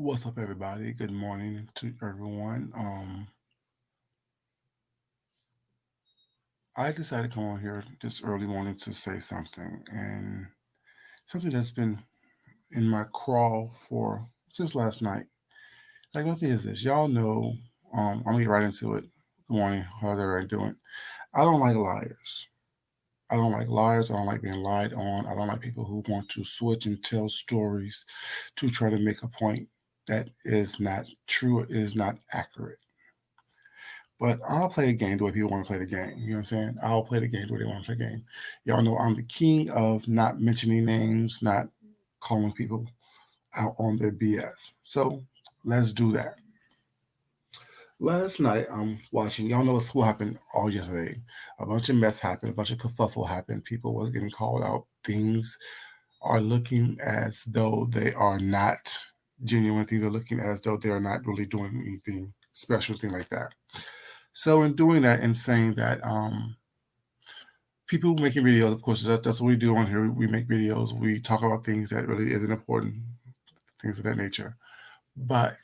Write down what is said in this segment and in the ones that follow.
What's up, everybody? Good morning to everyone. I decided to come on here this early morning to say something, and something that's been in my crawl for since last night. Like, what is this? Y'all know. I'm gonna get right into it. Good morning. How's everybody doing? I don't like liars. I don't like liars. I don't like being lied on. I don't like people who want to switch and tell stories to try to make a point that is not true or is not accurate. But I'll play the game the way people want to play the game. You know what I'm saying? I'll play the game the way they want to play the game. Y'all know I'm the king of not mentioning names, not calling people out on their BS. So let's do that. Last night I'm watching. Y'all know what happened all yesterday. A bunch of mess happened. A bunch of kerfuffle happened. People was getting called out. Things are looking as though they are not genuine. Things are looking as though they are not really doing anything special, thing like that. So in doing that and saying that, people making videos, of course, that's what we do on here. We make videos. We talk about things that really isn't important, things of that nature. But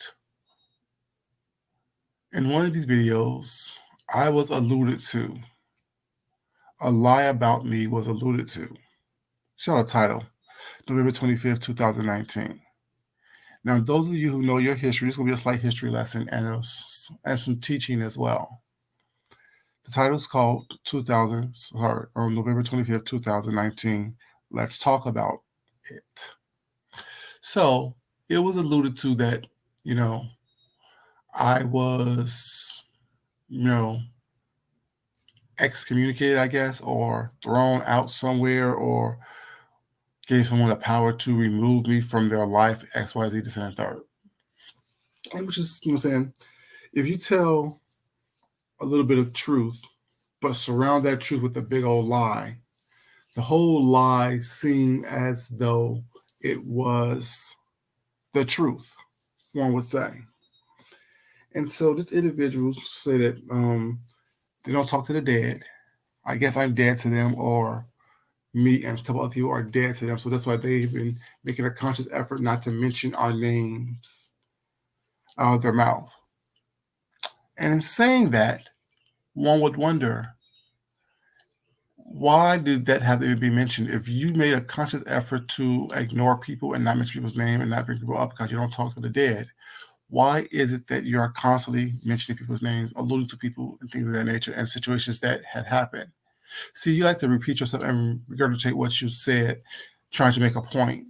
in one of these videos, I was alluded to. A lie about me was alluded to. Shout out title, November 25th, 2019. Now, those of you who know your history, it's going to be a slight history lesson and some teaching as well. The title is called on November 25th, 2019. Let's talk about it. So it was alluded to that, you know, I was, you know, excommunicated, I guess, or thrown out somewhere, or gave someone the power to remove me from their life, XYZ, this and third. And which is, saying, if you tell a little bit of truth, but surround that truth with a big old lie, the whole lie seemed as though it was the truth, one would say. And so this individual say that they don't talk to the dead. I guess I'm dead to them, or me and a couple other people are dead to them. So that's why they've been making a conscious effort not to mention our names out of their mouth. And in saying that, one would wonder, why did that have to be mentioned? If you made a conscious effort to ignore people and not mention people's name and not bring people up because you don't talk to the dead, why is it that you are constantly mentioning people's names, alluding to people and things of that nature and situations that had happened? See, you like to repeat yourself and regurgitate what you said, trying to make a point,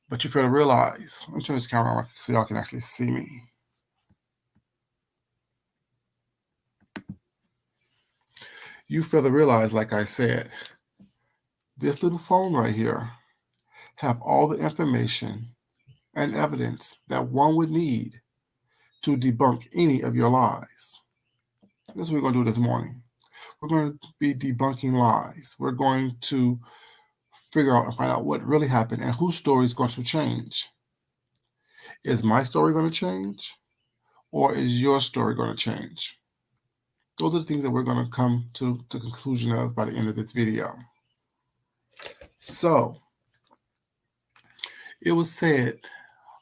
but you fail to realize. I'm turning this camera on so y'all can actually see me. You fail to realize, like I said, this little phone right here have all the information and evidence that one would need to debunk any of your lies. This is what we're going to do this morning. We're going to be debunking lies. We're going to figure out and find out what really happened and whose story is going to change. Is my story going to change, or is your story going to change? Those are the things that we're going to come to the conclusion of by the end of this video. So, it was said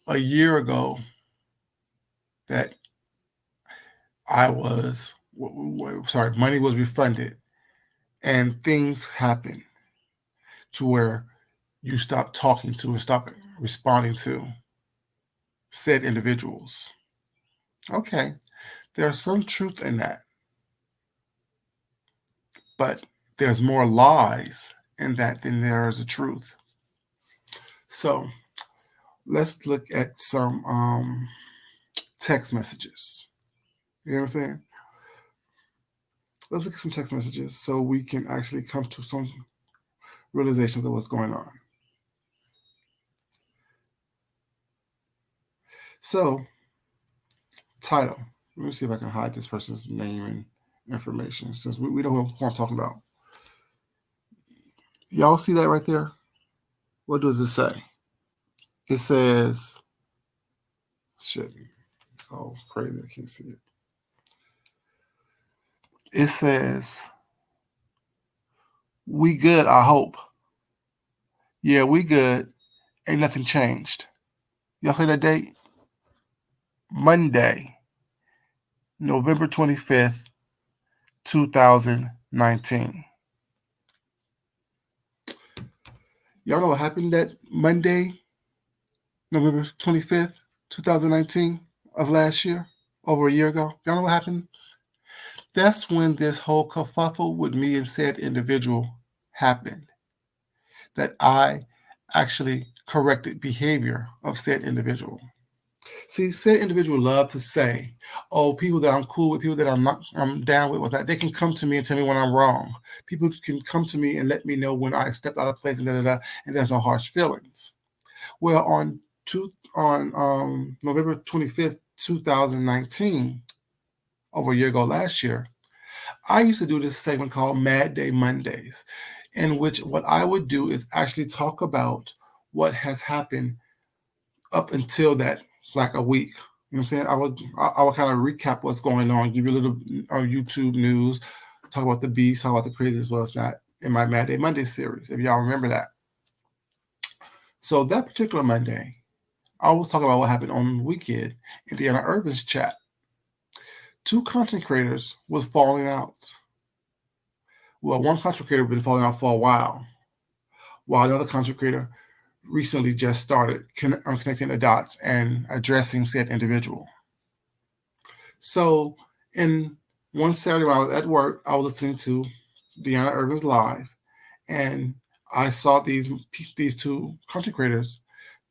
a year ago that money was refunded and things happened to where you stop talking to and stop responding to said individuals. Okay, there's some truth in that, but there's more lies in that than there is the truth. So let's look at some text messages. You know what I'm saying? Let's look at some text messages so we can actually come to some realizations of what's going on. So, title. Let me see if I can hide this person's name and information since we know who I'm talking about. Y'all see that right there? What does it say? It says, shit, it's all crazy. I can't see it. It says, we good, I hope. Yeah, we good. Ain't nothing changed. Y'all hear that date? Monday, November 25th, 2019. Y'all know what happened that Monday, November 25th, 2019 of last year, over a year ago? Y'all know what happened? That's when this whole kerfuffle with me and said individual happened. That I actually corrected behavior of said individual. See, said individual love to say, "Oh, people that I'm cool with, people that I'm down with that they can come to me and tell me when I'm wrong. People can come to me and let me know when I stepped out of place and and there's no harsh feelings." Well, on November 25th, 2019, over a year ago last year, I used to do this segment called Mad Day Mondays, in which what I would do is actually talk about what has happened up until that, like a week. You know what I'm saying? I would kind of recap what's going on, give you a little YouTube news, talk about the beefs, talk about the crazy as well as not in my Mad Day Monday series, if y'all remember that. So that particular Monday, I was talking about what happened on the weekend in Deanna Irvin's chat. Two content creators was falling out. Well, one content creator had been falling out for a while another content creator recently just started connecting the dots and addressing said individual. So, in one Saturday when I was at work, I was listening to Deanna Irvin's live, and I saw these two content creators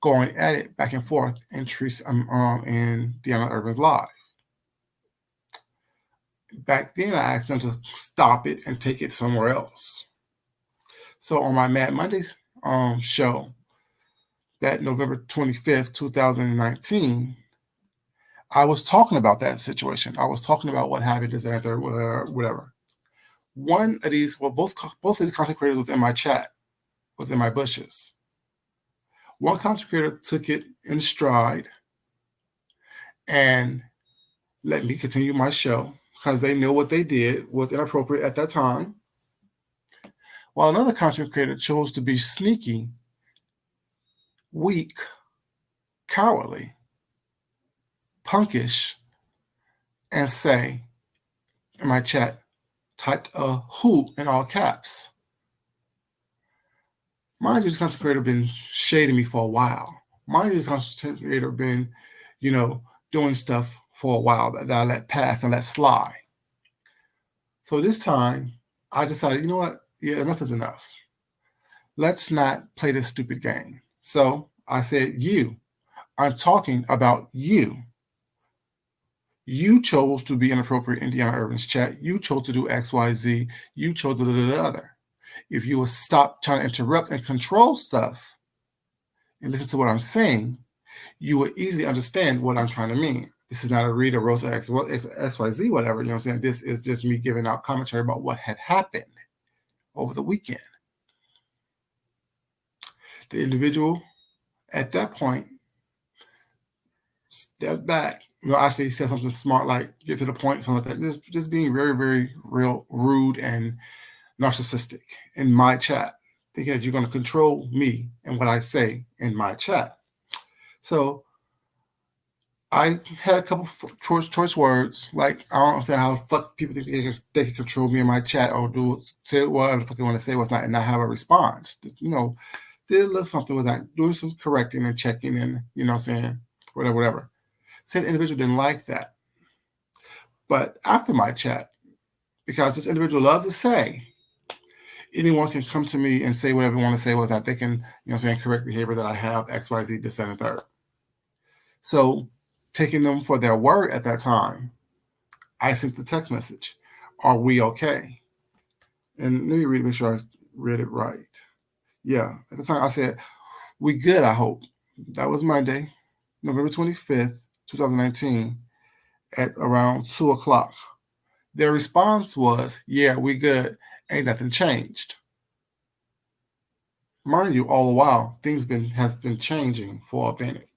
going at it back and forth in Deanna Irvin's live. Back then, I asked them to stop it and take it somewhere else. So on my Mad Mondays show, that November 25th, 2019, I was talking about that situation. I was talking about what happened, this and that, whatever. One of these, well, both of these content creators was in my chat, was in my bushes. One content creator took it in stride and let me continue my show because they knew what they did was inappropriate at that time. While another content creator chose to be sneaky, weak, cowardly, punkish, and say in my chat, typed a "who" in all caps. Mind you, this content creator been shading me for a while. Mind you, the content creator been, doing stuff for a while that I let pass and let slide. So this time, I decided, you know what? Yeah, enough is enough. Let's not play this stupid game. So I said, I'm talking about you. You chose to be inappropriate in Deanna Irvin's chat. You chose to do XYZ. You chose to do the other. If you will stop trying to interrupt and control stuff and listen to what I'm saying, you will easily understand what I'm trying to mean. This is not a read or roast or XYZ, whatever. You know what I'm saying? This is just me giving out commentary about what had happened over the weekend. The individual at that point stepped back. Actually said something smart like get to the point, something like that. Just being very, very real rude and narcissistic in my chat, thinking that you're going to control me and what I say in my chat. So I had a couple choice words, like I don't understand how the fuck people think they can control me in my chat or say whatever the fuck they want to say, what's not, and not have a response. Just, did a little something with that, doing some correcting and checking and saying whatever. Said the individual didn't like that. But after my chat, because this individual loves to say, anyone can come to me and say whatever they want to say was that they can, correct behavior that I have, XYZ, this, and the third. So taking them for their word at that time, I sent the text message, "Are we okay?" And let me read, make sure I read it right. Yeah, at the time I said, "We good, I hope." That was Monday, November 25th, 2019, at around 2 o'clock. Their response was, "Yeah, we good. Ain't nothing changed." Mind you, all the while, things has been changing for a minute.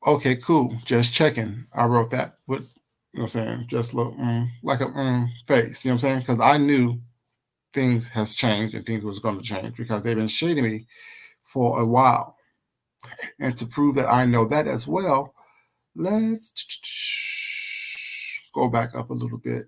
Okay, cool. Just checking. I wrote that with, what I'm saying, just look like a face. You know what I'm saying? Because I knew things has changed and things was going to change because they've been shading me for a while. And to prove that I know that as well, let's go back up a little bit.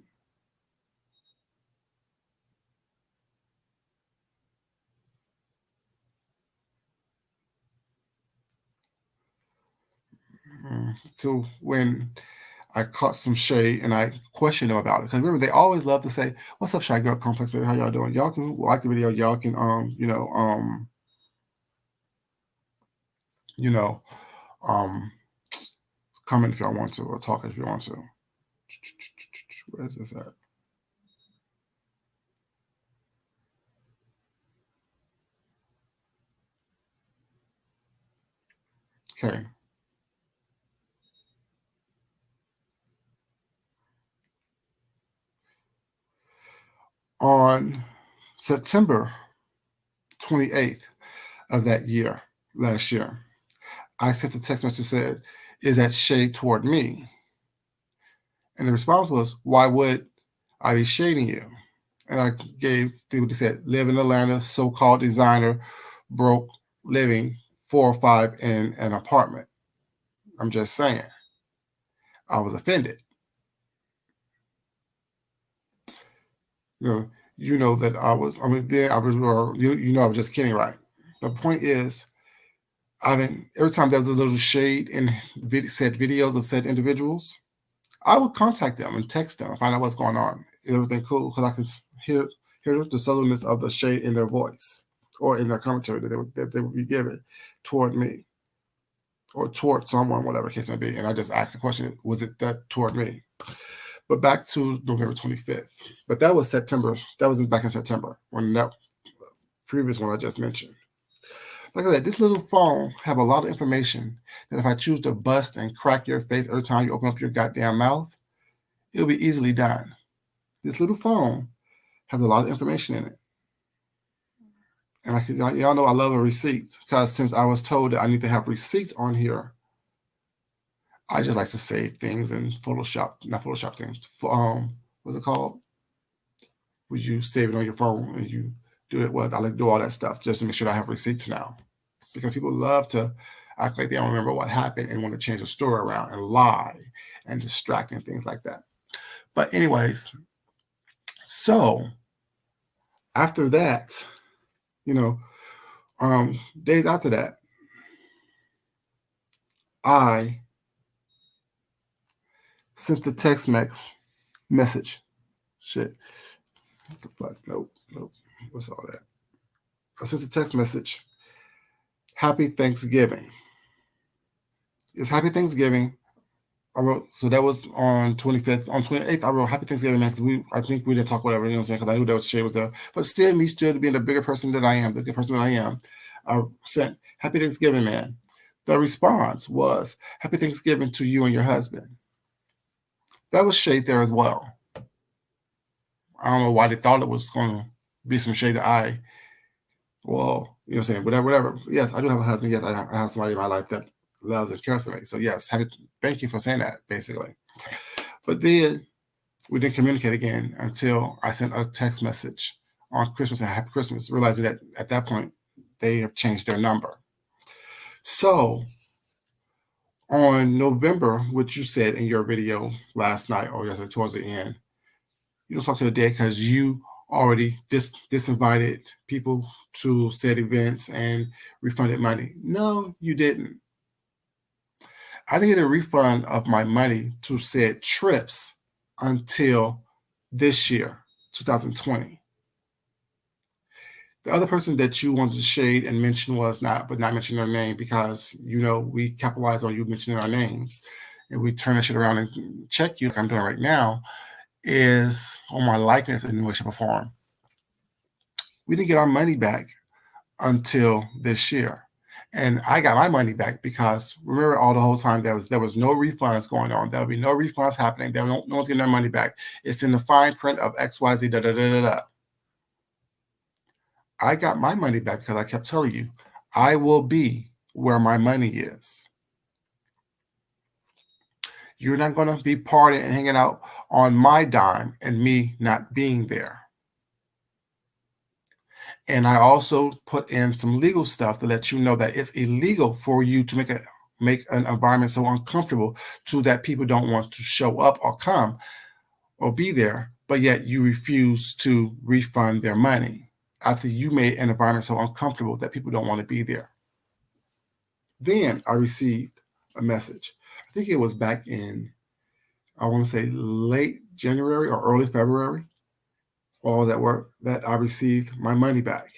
To when I caught some shade and I questioned them about it. Because remember, they always love to say, "What's up, Shy Girl Complex, baby? How y'all doing?" Y'all can like the video. Y'all can you know, um comment if y'all want to, or talk if you want to. Where is this at? Okay. On September 28th of that year, last year, I sent a text message that said, "Is that shade toward me?" And the response was, "Why would I be shading you?" And I gave what they said: live in Atlanta, so-called designer, broke, living 4 or 5 in an apartment. I'm just saying. I was offended. You know that I was. I mean, then I was. I was just kidding, right? The point is, I mean, every time there was a little shade in said videos of said individuals, I would contact them and text them and find out what's going on. Is everything cool? Because I can hear the subtleness of the shade in their voice or in their commentary that they would be giving toward me or toward someone, whatever the case may be. And I just asked the question: was it that toward me? But back to November 25th. But that was September. That was back in September when that previous one I just mentioned. Like I said, this little phone have a lot of information that if I choose to bust and crack your face every time you open up your goddamn mouth, it'll be easily done. This little phone has a lot of information in it. And y'all know I love a receipt because since I was told that I need to have receipts on here, I just like to save things in Photoshop, not Photoshop things. What's it called? Where you save it on your phone and you do it. Well, I like to do all that stuff just to make sure I have receipts now, because people love to act like they don't remember what happened and want to change the story around and lie and distract and things like that. But anyways, so after that, you know, days after that, I sent the text message. Shit. What the fuck? Nope. Nope. What's all that? I sent the text message. Happy Thanksgiving. It's Happy Thanksgiving. I wrote, so that was on 25th. On 28th, I wrote Happy Thanksgiving, man, because I think we didn't talk whatever, you know what I'm saying? Because I knew that was shade was there. But still, me still being the bigger person that I am, the good person that I am, I sent Happy Thanksgiving, man. The response was Happy Thanksgiving to you and your husband. That was shade there as well. I don't know why they thought it was going to be some shade that well, you know what I'm saying, whatever. Yes, I do have a husband. Yes, I have somebody in my life that loves and cares for me. So yes, thank you for saying that, basically. But then we didn't communicate again until I sent a text message on Christmas and Happy Christmas, realizing that at that point they have changed their number. So on November, which you said in your video last night or yesterday towards the end, you don't talk to the dead because you already disinvited people to said events and refunded money. No, you didn't. I didn't get a refund of my money to said trips until this year, 2020. The other person that you wanted to shade and mention was not mention their name because we capitalize on you mentioning our names and we turn that shit around and check you like I'm doing right now is on my likeness in any way, shape, or form. We didn't get our money back until this year. And I got my money back because remember all the whole time there was no refunds going on. There will be no refunds happening. No one's getting their money back. It's in the fine print of XYZ da da da da da. I got my money back because I kept telling you, I will be where my money is. You're not going to be partying and hanging out on my dime and me not being there. And I also put in some legal stuff to let you know that it's illegal for you to make an environment so uncomfortable to that people don't want to show up or come or be there, but yet you refuse to refund their money after you made an environment so uncomfortable that people don't want to be there. Then I received a message. I think it was back in, I want to say late January or early February, all that work that I received my money back.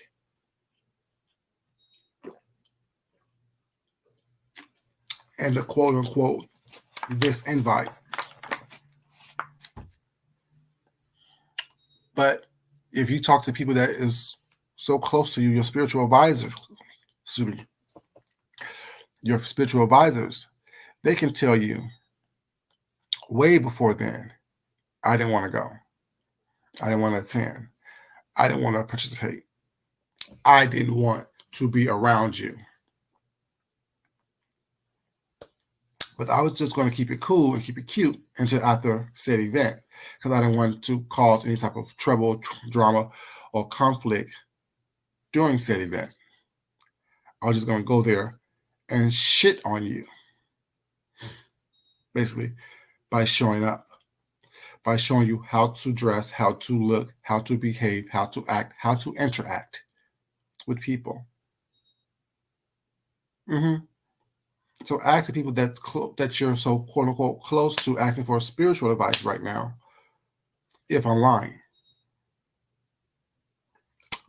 And the quote unquote this invite. But if you talk to people that is so close to you, your spiritual advisors, excuse me, your spiritual advisors, they can tell you way before then, I didn't want to go. I didn't want to attend. I didn't want to participate. I didn't want to be around you. But I was just going to keep it cool and keep it cute until after said event because I didn't want to cause any type of trouble, drama, or conflict during said event. I was just going to go there and shit on you, basically, by showing up, by showing you how to dress, how to look, how to behave, how to act, how to interact with people. Mm-hmm. So ask the people that you're so quote unquote close to asking for spiritual advice right now if I'm lying.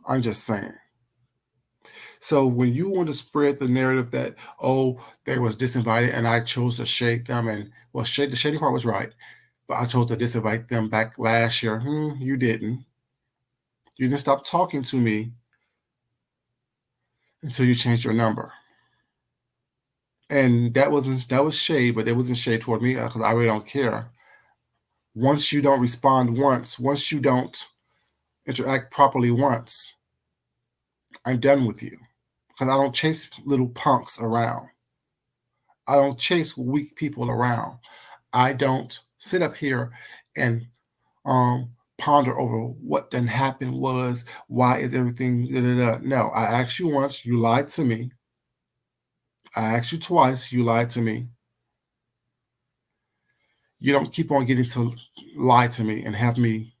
I'm just saying. So when you want to spread the narrative that, oh, they was disinvited and I chose to shake them, and well, the shady part was right, but I chose to disinvite them back last year. You didn't. You didn't stop talking to me until you changed your number. And that was shade, but it wasn't shade toward me because I really don't care. Once you don't respond once you don't interact properly once, I'm done with you because I don't chase little punks around. I don't chase weak people around. I don't sit up here and ponder over what then happened was, why is everything, da, da, da. No, I asked you once, you lied to me. I asked you twice, you lied to me. You don't keep on getting to lie to me and have me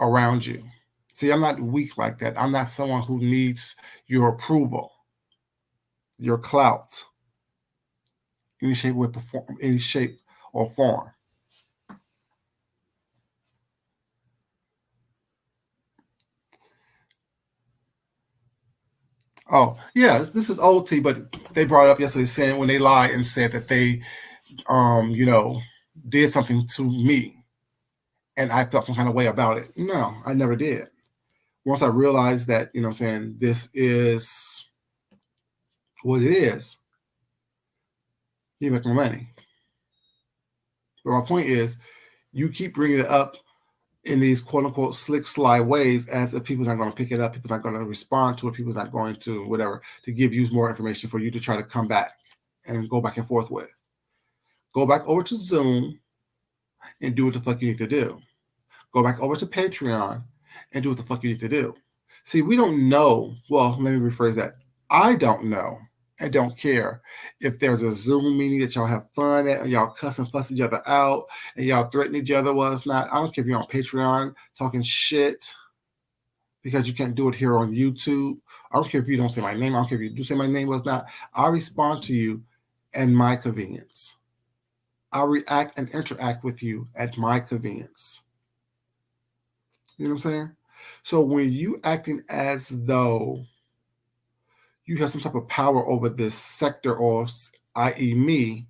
around you. See, I'm not weak like that. I'm not someone who needs your approval, your clout, any shape or form. Oh, yeah, this is OT, but they brought it up yesterday saying when they lied and said that they, you know, did something to me and I felt some kind of way about it. No, I never did. Once I realized that, I'm saying this is what it is, you make my money. But my point is, you keep bringing it up in these quote unquote slick, sly ways as if people's not going to pick it up, people's not going to respond to it, people's not going to whatever, to give you more information for you to try to come back and go back and forth with. Go back over to Zoom and do what the fuck you need to do. Go back over to Patreon and do what the fuck you need to do. See, we don't know. Well, let me rephrase that. I don't know and don't care if there's a Zoom meeting that y'all have fun at and y'all cuss and fuss each other out and y'all threaten each other. Well, it's not. I don't care if you're on Patreon talking shit because you can't do it here on YouTube. I don't care if you don't say my name. I don't care if you do say my name was not. I respond to you at my convenience. I react and interact with you at my convenience. You know what I'm saying? So when you acting as though you have some type of power over this sector, or i.e. me,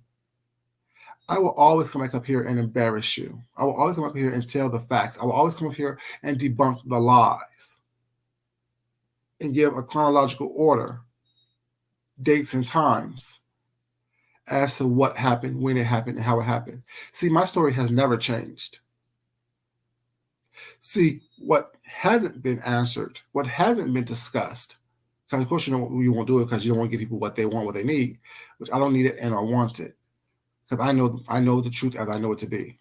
I will always come back up here and embarrass you. I will always come up here and tell the facts. I will always come up here and debunk the lies and give a chronological order, dates and times as to what happened, when it happened, and how it happened. See, my story has never changed. See, what hasn't been answered, what hasn't been discussed, because of course you won't do it because you don't want to give people what they want, what they need, which I don't need it and I want it. Because I know the truth as I know it to be,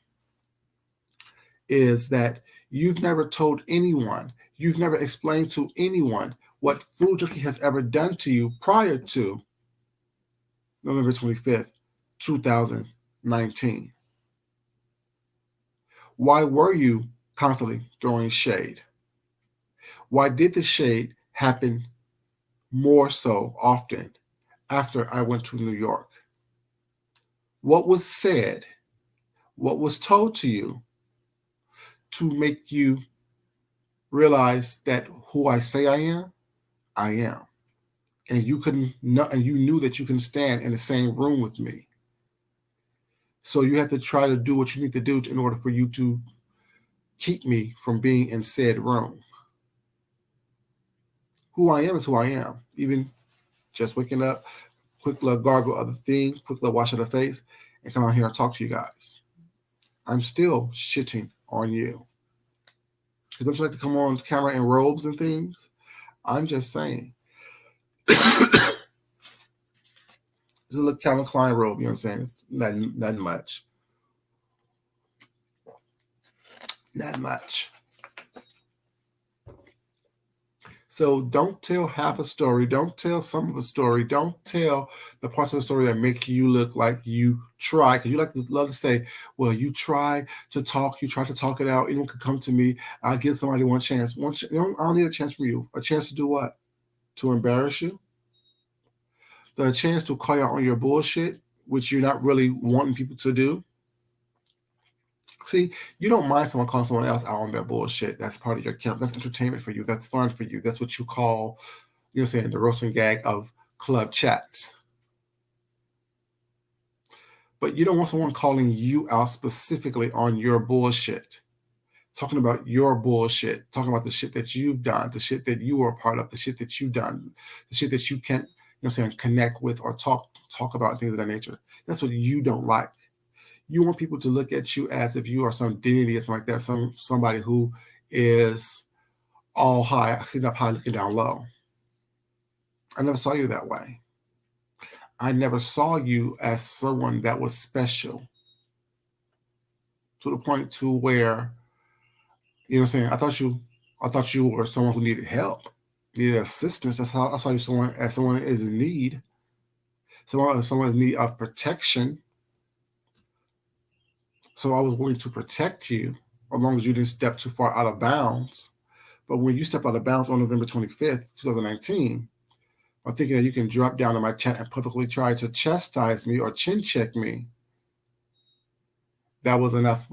is that you've never told anyone, you've never explained to anyone what Food Junkie has ever done to you prior to November 25th, 2019. Why were you constantly throwing shade? Why did the shade happen more so often after I went to New York? What was said? What was told to you to make you realize that who I say I am, I am. And you couldn't and you knew that you can stand in the same room with me. So you have to try to do what you need to do in order for you to keep me from being in said room. Who I am is who I am. Even just waking up, quick little gargle of the thing, quick little wash of the face, and come out here and talk to you guys. I'm still shitting on you. Because don't you like to come on camera in robes and things? I'm just saying. This is a little Calvin Klein robe, you know what I'm saying? It's not much. Not much. So don't tell half a story. Don't tell some of a story. Don't tell the parts of the story that make you look like you try. Because you love to say, well, you try to talk. You try to talk it out. Anyone could come to me. I'll give somebody one chance. I don't need a chance from you. A chance to do what? To embarrass you? The chance to call you out on your bullshit, which you're not really wanting people to do? See, you don't mind someone calling someone else out on their bullshit. That's part of your camp. That's entertainment for you. That's fun for you. That's what you call, you know, saying the roasting gag of club chats. But you don't want someone calling you out specifically on your bullshit. Talking about your bullshit. Talking about the shit that you've done, the shit that you were a part of, the shit that you've done, the shit that you can't, you know, saying connect with or talk about, things of that nature. That's what you don't like. You want people to look at you as if you are some deity or something like that, somebody who is all high, sitting up high, looking down low. I never saw you that way. I never saw you as someone that was special to the point to where, you know what I'm saying, I thought you were someone who needed help, needed assistance. That's how I saw you someone is in need, someone in need of protection. So I was willing to protect you as long as you didn't step too far out of bounds. But when you step out of bounds on November 25th, 2019, I'm thinking that you can drop down in my chat and publicly try to chastise me or chin check me, that was enough.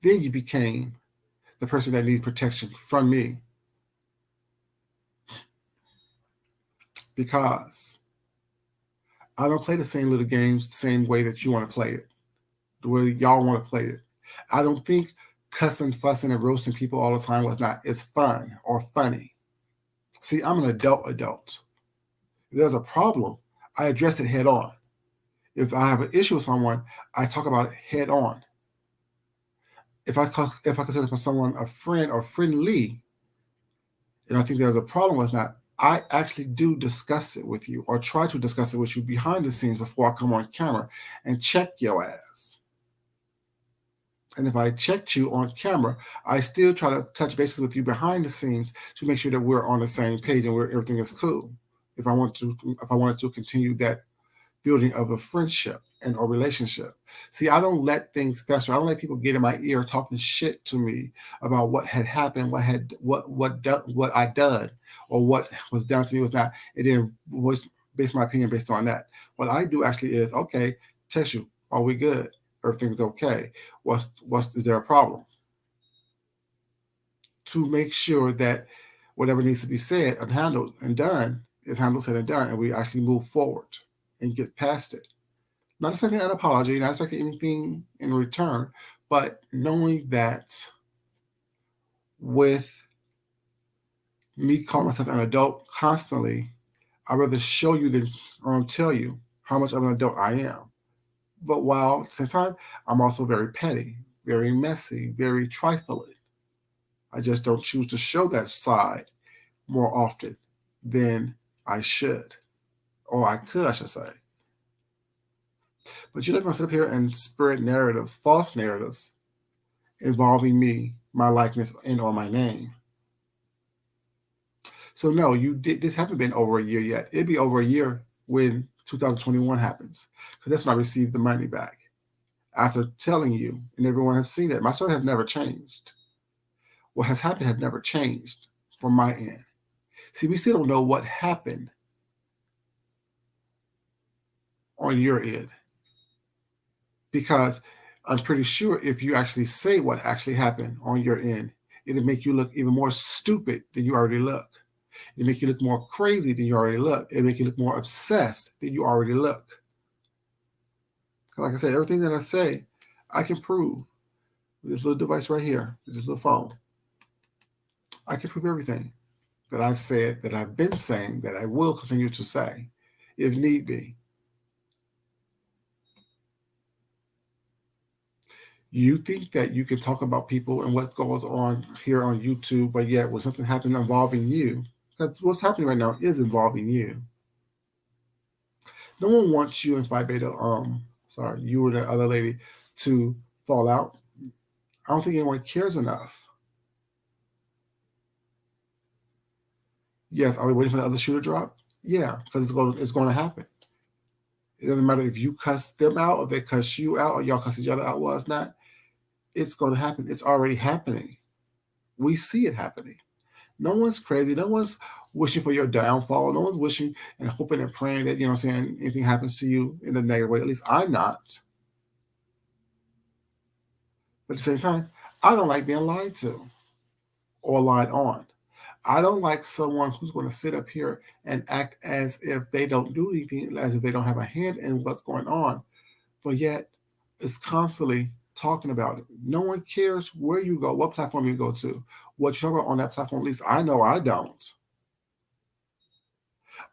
Then you became the person that needs protection from me. Because I don't play the same little games the same way that you want to play it, the way y'all want to play it. I don't think cussing, fussing, and roasting people all the time is fun or funny. See, I'm an adult. If there's a problem, I address it head on. If I have an issue with someone, I talk about it head on. If I consider someone a friend or friendly, and I think there's a problem with that, I actually do discuss it with you or try to discuss it with you behind the scenes before I come on camera and check your ass. And if I checked you on camera, I still try to touch bases with you behind the scenes to make sure that we're on the same page and everything is cool. If I wanted to continue that building of a friendship and a relationship. See, I don't let things fester. I don't let people get in my ear talking shit to me about what had happened, what I done, or what was done to me was not, and then base my opinion based on that. What I do actually is, okay, text you, are we good? Everything's okay. Is there a problem? To make sure that whatever needs to be said and handled and done is handled, said, and done, and we actually move forward and get past it. Not expecting an apology, not expecting anything in return, but knowing that with me calling myself an adult constantly, I'd rather show you than tell you how much of an adult I am. But while at the same time, I'm also very petty, very messy, very trifling. I just don't choose to show that side more often than I should, or I could, I should say. But you're not going to sit up here and spread narratives, false narratives, involving me, my likeness, and or my name. So no, you did. This haven't been over a year yet. It'd be over a year when 2021 happens, because that's when I received the money back after telling you, and everyone has seen it. My story has never changed. What has happened has never changed from my end. See, we still don't know what happened on your end, because I'm pretty sure if you actually say what actually happened on your end, it'll make you look even more stupid than you already look. It'll make you look more crazy than you already look. It'll make you look more obsessed than you already look. Like I said, everything that I say, I can prove with this little device right here, with this little phone. I can prove everything that I've said, that I've been saying, that I will continue to say, if need be. You think that you can talk about people and what goes on here on YouTube, but yet when something happened involving you, because what's happening right now is involving you. No one wants you and Phi Beta, sorry, you or the other lady to fall out. I don't think anyone cares enough. Yes, are we waiting for the other shoe to drop? Yeah, because it's going to happen. It doesn't matter if you cuss them out or they cuss you out or y'all cuss each other out. Well, it's not. It's going to happen. It's already happening. We see it happening. No one's crazy. No one's wishing for your downfall. No one's wishing and hoping and praying that, anything happens to you in a negative way. At least I'm not. But at the same time, I don't like being lied to or lied on. I don't like someone who's going to sit up here and act as if they don't do anything, as if they don't have a hand in what's going on, but yet is constantly talking about it. No one cares where you go, what platform you go to, what you talk about on that platform. At least I know I don't.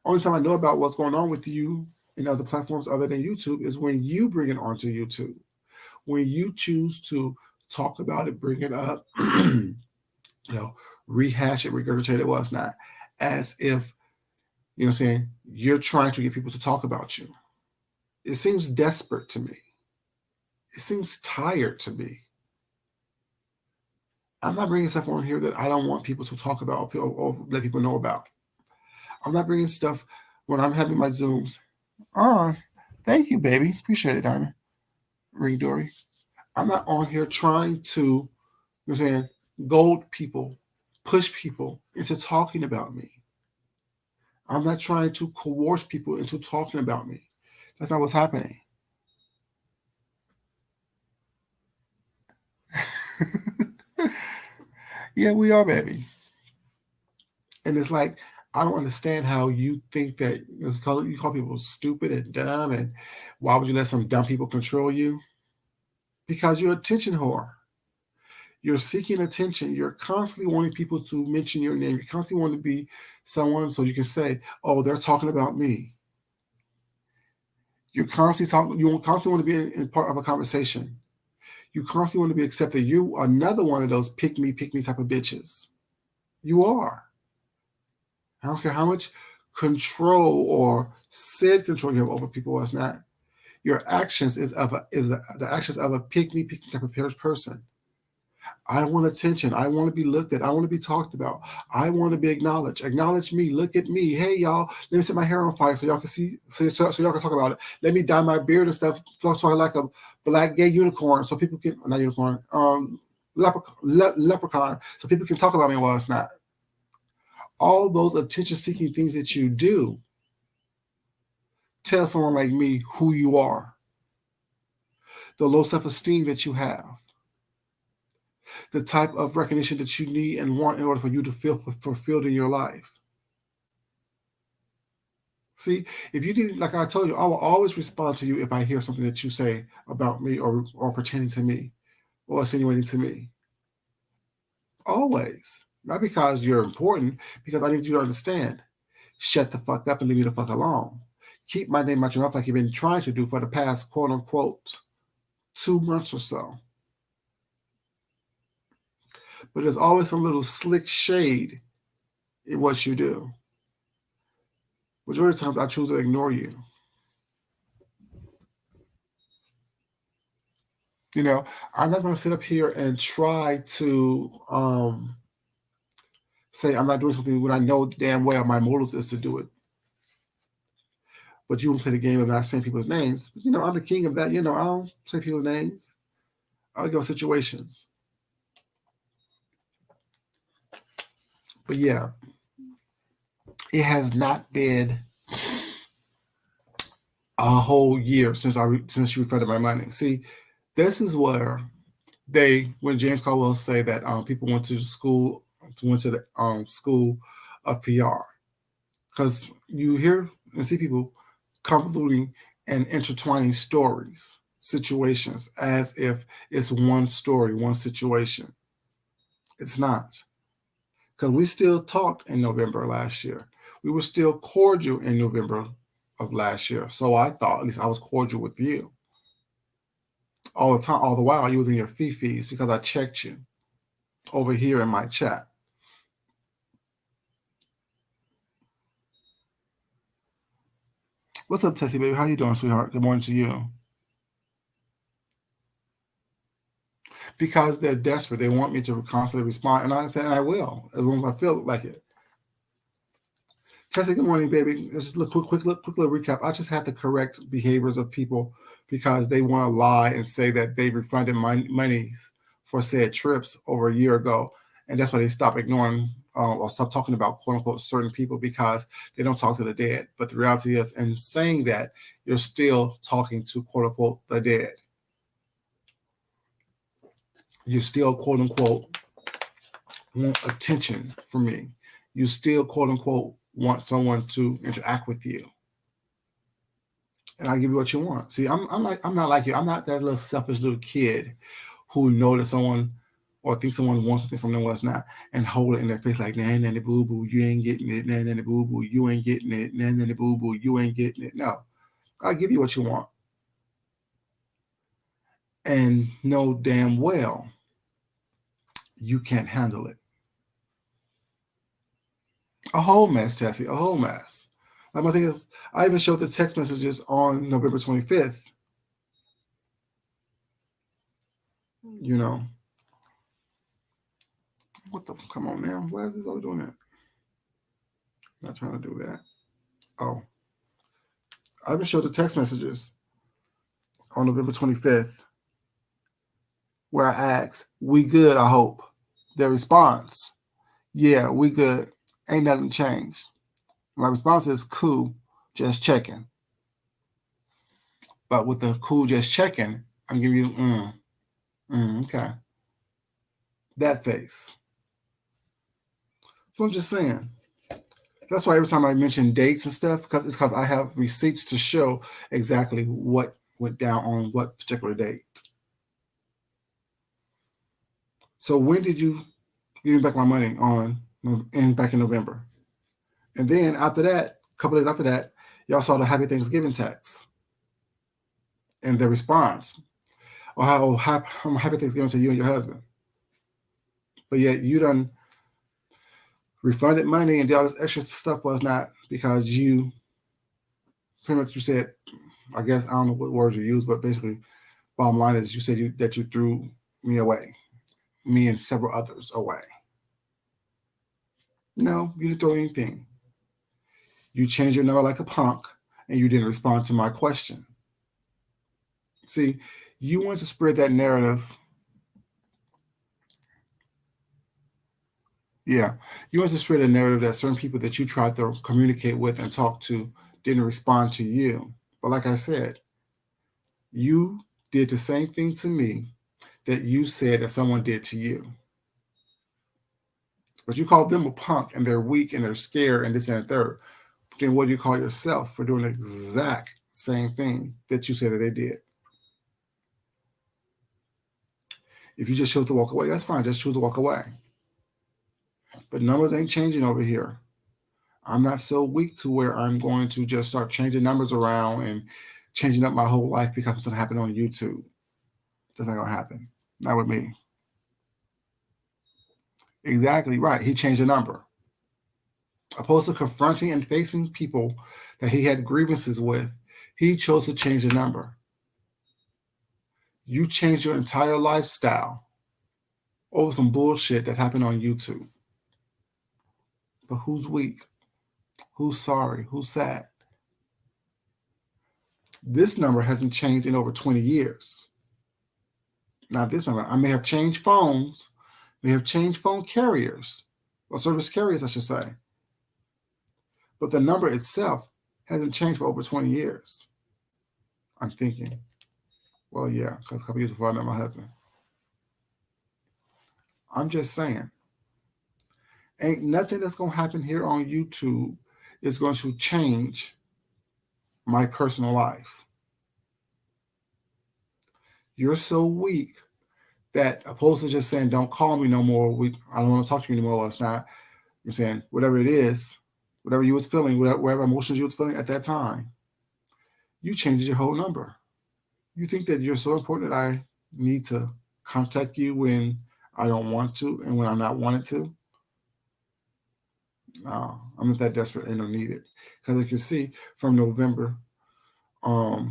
Only time I know about what's going on with you in other platforms other than YouTube is when you bring it onto YouTube. When you choose to talk about it, bring it up, rehash it, regurgitate it, what's not, as if, saying, you're trying to get people to talk about you. It seems desperate to me. It seems tired to me. I'm not bringing stuff on here that I don't want people to talk about or let people know about. I'm not bringing stuff when I'm having my Zooms. Thank you, baby. Appreciate it, Diamond. Ring Dory. I'm not on here trying to, gold people, push people into talking about me. I'm not trying to coerce people into talking about me. That's not what's happening. Yeah, we are, baby. And it's like, I don't understand how you think that you call people stupid and dumb, and why would you let some dumb people control you? Because you're attention whore. You're seeking attention. You're constantly wanting people to mention your name. You constantly want to be someone so you can say, "Oh, they're talking about me." You constantly talk. You constantly want to be in part of a conversation. You constantly want to be accepted. You are another one of those pick me type of bitches. You are. I don't care how much control or said control you have over people or it's not. Your actions the actions of a pick me type of person. I want attention. I want to be looked at. I want to be talked about. I want to be acknowledged. Acknowledge me. Look at me. Hey, y'all. Let me set my hair on fire so y'all can see, so y'all can talk about it. Let me dye my beard and stuff so I like a black gay unicorn so people can, not unicorn, leprechaun, so people can talk about me while it's not. All those attention seeking things that you do tell someone like me who you are, the low self esteem that you have, the type of recognition that you need and want in order for you to feel fulfilled in your life. See, if you didn't, like I told you, I will always respond to you if I hear something that you say about me or pertaining to me or insinuating to me. Always. Not because you're important, because I need you to understand. Shut the fuck up and leave me the fuck alone. Keep my name out your mouth like you've been trying to do for the past quote unquote 2 months or so. But there's always some little slick shade in what you do. Majority of times I choose to ignore you. You know, I'm not going to sit up here and try to say I'm not doing something when I know damn well my motives is to do it. But you won't play the game of not saying people's names. I'm the king of that. I don't say people's names. I'll go situations. But yeah, it has not been a whole year since you refunded my money. See, this is where when James Caldwell say that people went to the school of PR, because you hear and see people convoluting and intertwining stories, situations, as if it's one story, one situation. It's not, because we still talked in November last year. We were still cordial in November of last year. So I thought, at least I was cordial with you all the time, all the while you was in your fees because I checked you over here in my chat. What's up, Tessie, baby? How you doing, sweetheart? Good morning to you. Because they're desperate. They want me to constantly respond, and I said, and I will, as long as I feel like it. Tessie, good morning, baby. Just a quick little recap. I just have to correct behaviors of people because they want to lie and say that they refunded monies for said trips over a year ago, and that's why they stop ignoring or stop talking about quote unquote certain people because they don't talk to the dead. But the reality is, in saying that, you're still talking to quote unquote the dead. You still quote unquote want attention from me. You still quote unquote want someone to interact with you. And I give you what you want. See, I'm not like you. I'm not that little selfish little kid who know that someone or think someone wants something from them what's not and hold it in their face like nanny boo boo, you ain't getting it, nanny boo boo, you ain't getting it, nanny boo boo, you ain't getting it. No. I'll give you what you want. And know damn well you can't handle it. A whole mess, Tessie, a whole mess. Like my thing is, I even showed the text messages on November 25th. You know, what the? Come on, man. Why is this all doing that? Not trying to do that. Oh, I even showed the text messages on November 25th where I asked, "We good? I hope." Their response, "Yeah, we good. Ain't nothing changed." My response is, "Cool, just checking." But with the "cool, just checking," I'm giving you, okay, that face. So I'm just saying. That's why every time I mention dates and stuff, because I have receipts to show exactly what went down on what particular date. So when did you give me back my money back in November? And then after that, a couple days after that, y'all saw the Happy Thanksgiving text and the response. Or happy Thanksgiving to you and your husband. But yet you done refunded money and did all this extra stuff was not because you pretty much you said, I guess I don't know what words you used, but basically bottom line is you said that you threw me away, me and several others away. No, you didn't throw anything. You changed your number like a punk and you didn't respond to my question. See, you want to spread that narrative. Yeah, you want to spread a narrative that certain people that you tried to communicate with and talk to didn't respond to you. But like I said, you did the same thing to me that you said that someone did to you. But you called them a punk and they're weak and they're scared and this and third. Then what do you call yourself for doing the exact same thing that you said that they did? If you just chose to walk away, that's fine. Just choose to walk away. But numbers ain't changing over here. I'm not so weak to where I'm going to just start changing numbers around and changing up my whole life because it's going to happen on YouTube. That's not going to happen. Not with me. Exactly right. He changed the number. Opposed to confronting and facing people that he had grievances with, he chose to change the number. You changed your entire lifestyle over some bullshit that happened on YouTube. But who's weak? Who's sorry? Who's sad? This number hasn't changed in over 20 years. Now, this number, I may have changed phones, may have changed phone carriers, or service carriers, I should say. But the number itself hasn't changed for over 20 years. I'm thinking, well, yeah, because a couple years before I met my husband. I'm just saying, ain't nothing that's going to happen here on YouTube is going to change my personal life. You're so weak that opposed to just saying, don't call me no more, I don't want to talk to you anymore, well, it's not, you're saying, whatever it is, whatever you was feeling, whatever emotions you was feeling at that time, you changed your whole number. You think that you're so important that I need to contact you when I don't want to and when I'm not wanted to? No, I'm not that desperate and don't need it. Because like you see, from November 3rd,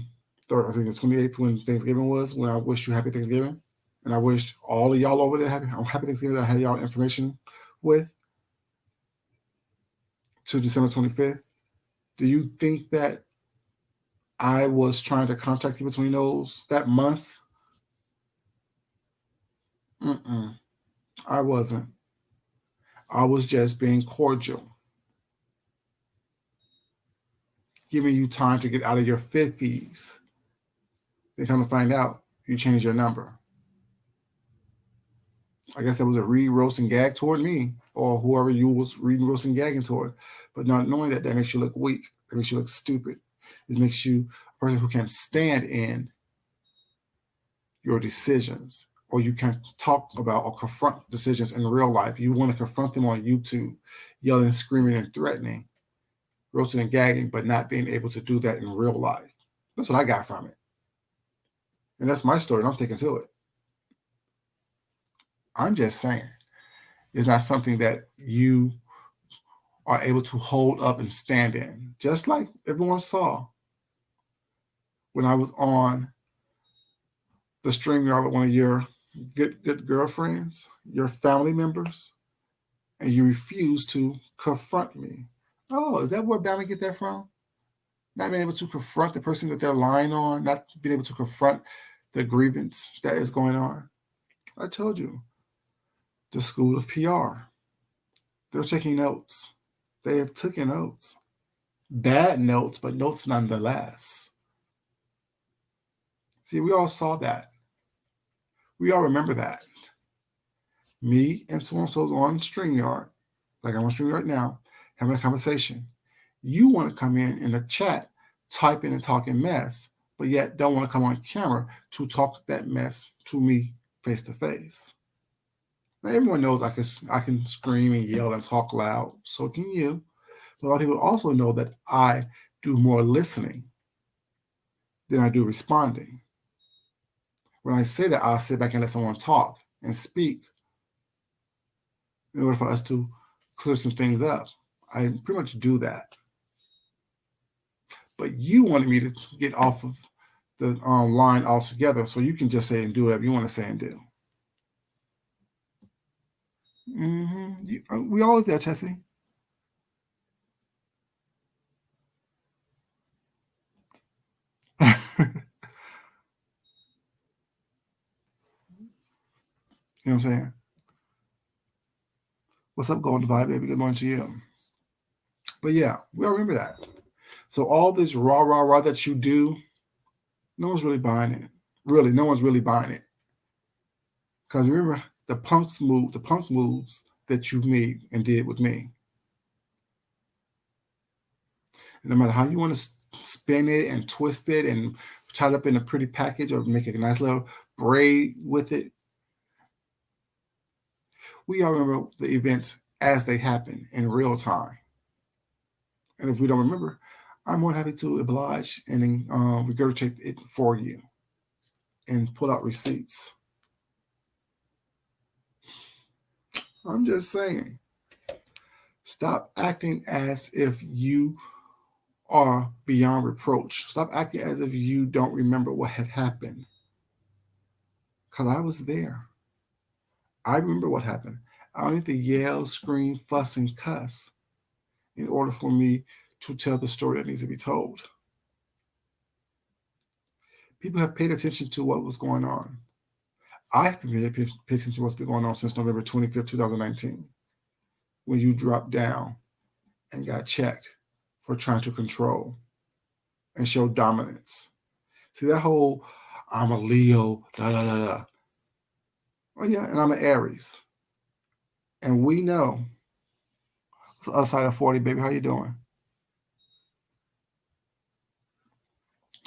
I think it's 28th when Thanksgiving was, when I wished you happy Thanksgiving. And I wish all of y'all over there happy Thanksgiving that I had y'all information with, to December 25th. Do you think that I was trying to contact you between that month? Mm-mm, I wasn't. I was just being cordial, giving you time to get out of your fifties. They come to find out you changed your number. I guess that was a read, roast, and gag toward me, or whoever you was reading, roast, and gagging toward. But not knowing that makes you look weak. That makes you look stupid. It makes you a person who can stand in your decisions, or you can talk about or confront decisions in real life. You want to confront them on YouTube, yelling, screaming, and threatening, roasting and gagging, but not being able to do that in real life. That's what I got from it. And that's my story, and I'm sticking to it. I'm just saying, it's not something that you are able to hold up and stand in. Just like everyone saw when I was on the StreamYard with one of your good girlfriends, your family members, and you refuse to confront me. Oh, is that where Bama get that from? Not being able to confront the person that they're lying on, not being able to confront the grievance that is going on. I told you, the school of PR. They're taking notes. They have taken notes. Bad notes, but notes nonetheless. See, we all saw that. We all remember that. Me and so and so's on StreamYard, like I'm on StreamYard now, having a conversation. You want to come in the chat, typing and talking mess, but yet don't want to come on camera to talk that mess to me face to face. Now everyone knows I can scream and yell and talk loud. So can you. But a lot of people also know that I do more listening than I do responding. When I say that, I'll sit back and let someone talk and speak in order for us to clear some things up. I pretty much do that. But you wanted me to get off of the line altogether so you can just say and do whatever you want to say and do. We always there, Tessie. You know what I'm saying? What's up, Golden Divide, baby? Good morning to you. But yeah, we all remember that. So all this rah rah rah that you do, no one's really buying it. Really, no one's really buying it. Because remember the punk moves that you made and did with me. And no matter how you want to spin it and twist it and tie it up in a pretty package or make a nice little braid with it, we all remember the events as they happen in real time. And if we don't remember, I'm more than happy to oblige and then regurgitate it for you and pull out receipts. I'm just saying, stop acting as if you are beyond reproach. Stop acting as if you don't remember what had happened. Because I was there. I remember what happened. I don't need to yell, scream, fuss, and cuss in order for me to tell the story that needs to be told. People have paid attention to what was going on. I've been paying attention to what's been going on since November 25th, 2019, when you dropped down and got checked for trying to control and show dominance. See, that whole I'm a Leo, da da da da. Oh yeah, and I'm an Aries. And we know, the other side of 40, baby, how you doing?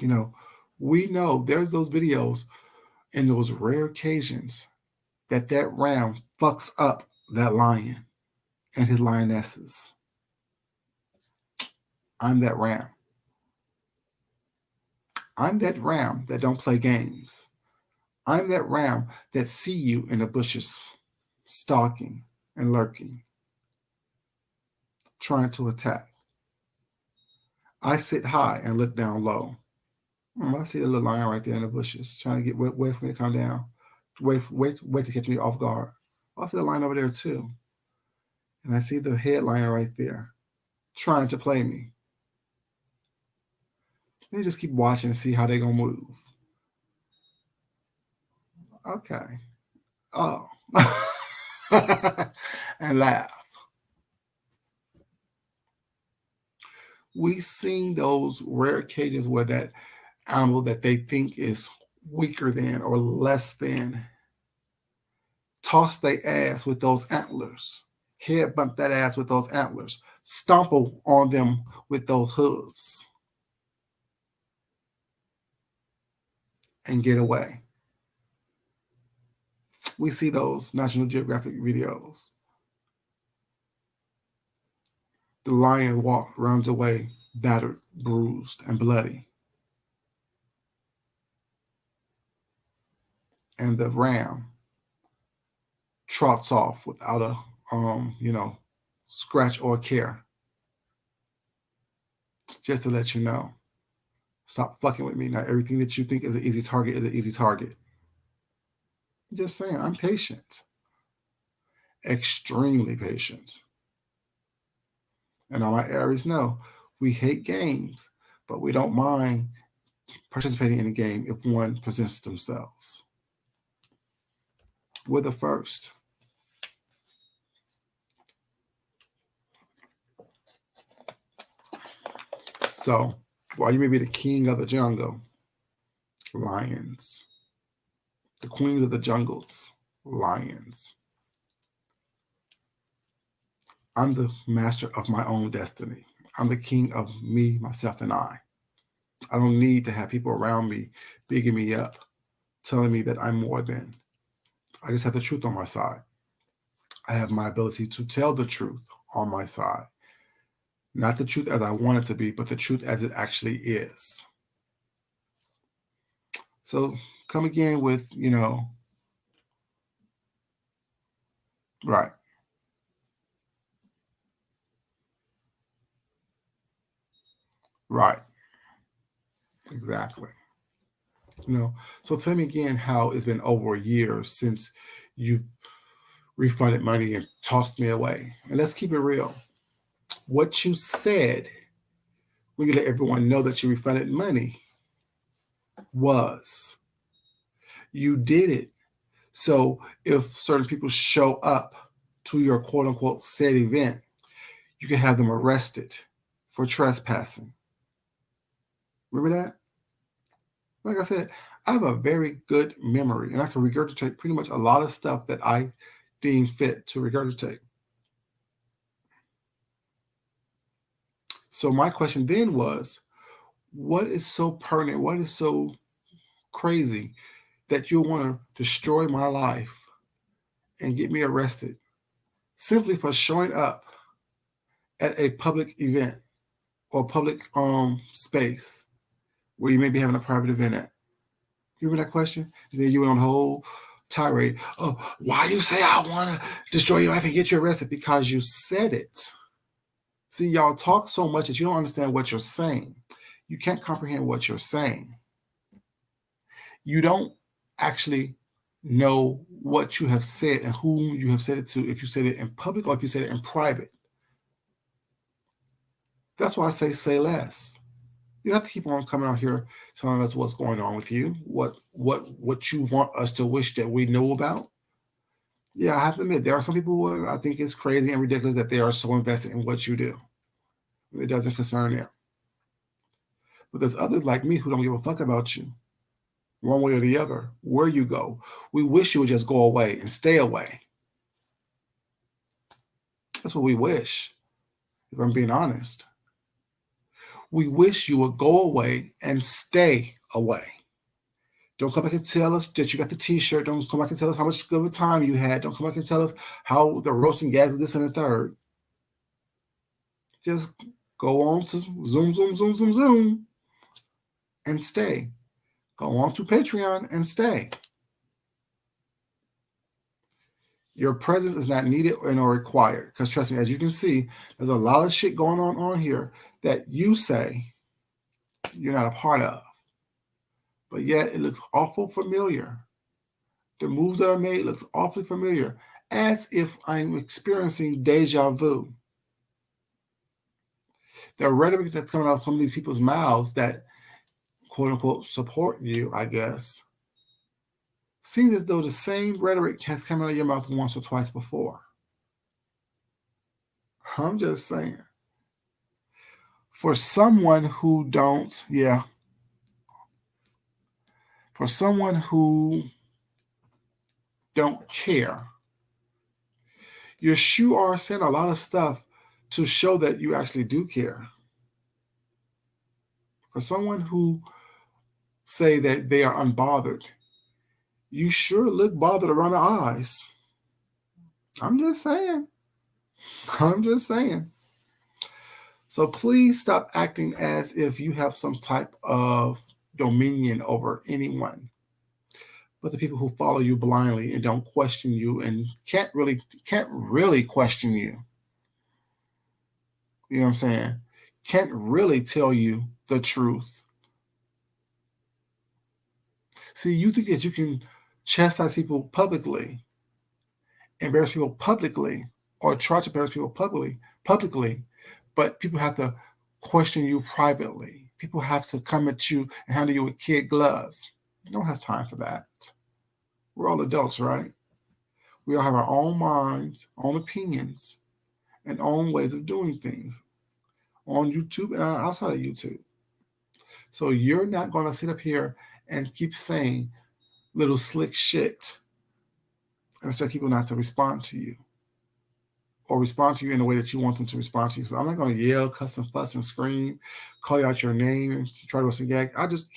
You know, we know there's those videos in those rare occasions that ram fucks up that lion and his lionesses. I'm that ram. I'm that ram that don't play games. I'm that ram that see you in the bushes, stalking and lurking, trying to attack. I sit high and look down low. I see the little lion right there in the bushes, trying to wait for me to come down, wait to catch me off guard. I see the lion over there too, and I see the head lion right there, trying to play me. Let me just keep watching and see how they gonna move. Okay. Oh. And laugh. We've seen those rare occasions where that animal that they think is weaker than or less than toss their ass with those antlers, head bump that ass with those antlers, stomple on them with those hooves, and get away. We see those National Geographic videos. The lion runs away, battered, bruised, and bloody. And the ram trots off without a scratch or care. Just to let you know, stop fucking with me. Not everything that you think is an easy target is an easy target. Just saying, I'm patient, extremely patient. And all my Aries know we hate games, but we don't mind participating in a game if one presents themselves. We're the first. So, while you may be the king of the jungle, lions. The queens of the jungles, lions. I'm the master of my own destiny. I'm the king of me, myself, and I. I don't need to have people around me bigging me up, telling me that I'm more than. I just have the truth on my side. I have my ability to tell the truth on my side. Not the truth as I want it to be, but the truth as it actually is. So come again with, right. Right. Exactly. So tell me again how it's been over a year since you refunded money and tossed me away. And let's keep it real. What you said when you let everyone know that you refunded money was you did it. So if certain people show up to your quote unquote said event, you can have them arrested for trespassing. Remember that? Like I said, I have a very good memory and I can regurgitate pretty much a lot of stuff that I deem fit to regurgitate. So my question then was, what is so pertinent? What is so crazy that you'll want to destroy my life and get me arrested simply for showing up at a public event or public space where you may be having a private event at? You remember that question? And then you went on a whole tirade. Oh, why you say I want to destroy your life and get you arrested? Because you said it. See, y'all talk so much that you don't understand what you're saying. You can't comprehend what you're saying. You don't actually know what you have said and whom you have said it to, if you said it in public or if you said it in private. That's why I say less. You don't have to keep on coming out here telling us what's going on with you, what you want us to wish that we knew about. Yeah, I have to admit there are some people who I think it's crazy and ridiculous that they are so invested in what you do. It doesn't concern them. But there's others like me who don't give a fuck about you, one way or the other, where you go. We wish you would just go away and stay away. That's what we wish, if I'm being honest. We wish you would go away and stay away. Don't come back and tell us that you got the t-shirt. Don't come back and tell us how much of a time you had. Don't come back and tell us how the roasting gas is this and the third. Just go on to zoom, and stay. Go on to Patreon and stay. Your presence is not needed nor required. Because trust me, as you can see, there's a lot of shit going on here that you say you're not a part of. But yet it looks awful familiar. The moves that are made looks awfully familiar, as if I'm experiencing deja vu. The rhetoric that's coming out of some of these people's mouths that quote unquote support you, I guess, seems as though the same rhetoric has come out of your mouth once or twice before. I'm just saying. For someone who for someone who don't care, you sure are saying a lot of stuff to show that you actually do care. For someone who say that they are unbothered, you sure look bothered around the eyes. I'm just saying. I'm just saying. So please stop acting as if you have some type of dominion over anyone. But the people who follow you blindly and don't question you and can't really question you. You know what I'm saying? Can't really tell you the truth. See, you think that you can chastise people publicly, embarrass people publicly, or try to embarrass people publicly, but people have to question you privately. People have to come at you and handle you with kid gloves. No one has time for that. We're all adults, right? We all have our own minds, own opinions, and own ways of doing things on YouTube and outside of YouTube. So you're not going to sit up here and keep saying little slick shit and expect people not to respond to you or respond to you in the way that you want them to respond to you. So I'm not going to yell, cuss, and fuss and scream, call you out your name, and try to roast and gag. I just